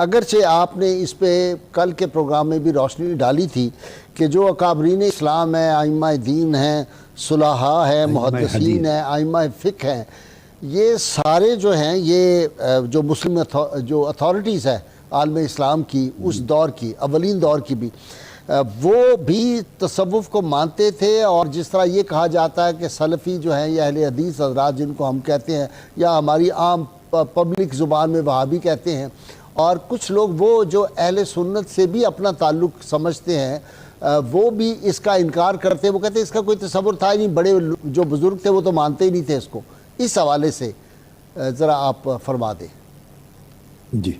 اگرچہ آپ نے اس پہ کل کے پروگرام میں بھی روشنی ڈالی تھی کہ جو اکابرین اسلام ہیں، ائمہ دین ہیں، صلحاء ہیں، محدثین ہیں، ائمہ فقہ ہیں، یہ سارے جو ہیں، یہ جو مسلم جو اتھارٹیز ہے عالم اسلام کی، اس دور کی، اولین دور کی بھی، وہ بھی تصوف کو مانتے تھے. اور جس طرح یہ کہا جاتا ہے کہ سلفی جو ہیں یہ اہل حدیث حضرات جن کو ہم کہتے ہیں، یا ہماری عام پبلک زبان میں وہابی کہتے ہیں، اور کچھ لوگ وہ جو اہل سنت سے بھی اپنا تعلق سمجھتے ہیں وہ بھی اس کا انکار کرتے ہیں. وہ کہتے ہیں اس کا کوئی تصور تھا ہی نہیں، بڑے جو بزرگ تھے وہ تو مانتے ہی نہیں تھے اس کو. اس حوالے سے ذرا آپ فرما دیں. جی،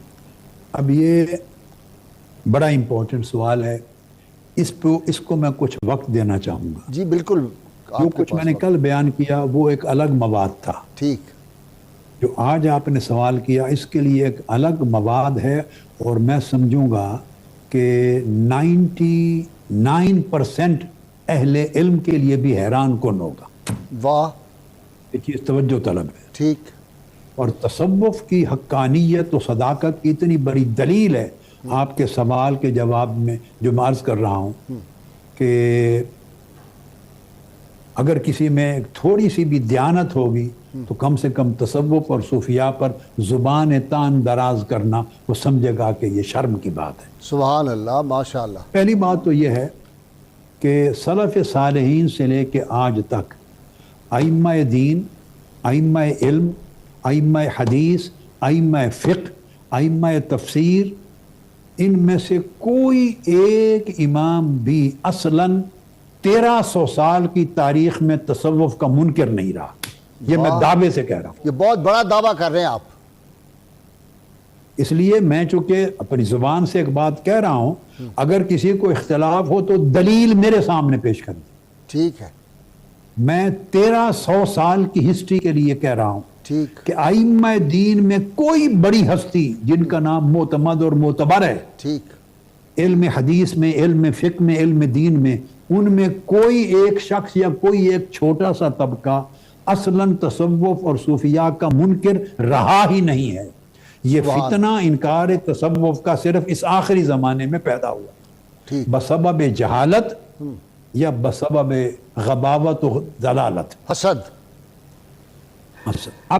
اب یہ بڑا امپورٹنٹ سوال ہے، اس کو میں کچھ وقت دینا چاہوں گا. جی بالکل. جو کچھ میں نے کل بیان کیا وہ ایک الگ مواد تھا. ٹھیک. جو آج آپ نے سوال کیا اس کے لیے ایک الگ مواد ہے، اور میں سمجھوں گا کہ 99% اہل علم کے لیے بھی حیران کن ہوگا. واہ. یہ چیز توجہ طلب ہے. ٹھیک. اور تصوف کی حقانیت و صداقت کی اتنی بڑی دلیل ہے آپ کے سوال کے جواب میں جو میں عرض کر رہا ہوں کہ اگر کسی میں تھوڑی سی بھی دیانت ہوگی تو کم سے کم تصوف اور صوفیاء پر زبان تان دراز کرنا وہ سمجھے گا کہ یہ شرم کی بات ہے. سبحان اللہ، ماشاء اللہ. پہلی بات تو یہ ہے کہ سلف صالحین سے لے کے آج تک ائمہ دین، ائمہ علم، ائمہ حدیث، ائمہ فقہ، ائمہ تفسیر، ان میں سے کوئی ایک امام بھی اصلاً 1300 سال کی تاریخ میں تصوف کا منکر نہیں رہا. یہ میں دعوے سے کہہ رہا ہوں. یہ بہت بڑا دعویٰ کر رہے ہیں آپ. اس لیے میں چونکہ اپنی زبان سے ایک بات کہہ رہا ہوں، اگر کسی کو اختلاف ہو تو دلیل میرے سامنے پیش کر دیں. ٹھیک ہے. میں 1300 سال کی ہسٹری کے لیے کہہ رہا ہوں ٹھیک. کہ ائمہ دین میں کوئی بڑی ہستی جن کا نام معتمد اور معتبر ہے، ٹھیک، علم حدیث میں، علم فقہ میں، علم دین میں، ان میں کوئی ایک شخص یا کوئی ایک چھوٹا سا طبقہ اصلاً تصوف اور صوفیاء کا منکر رہا ہی نہیں ہے. یہ فتنہ انکار تصوف کا صرف اس آخری زمانے میں پیدا ہوا بسبب جہالت یا بسبب غباوت و ضلالت، حسد. اب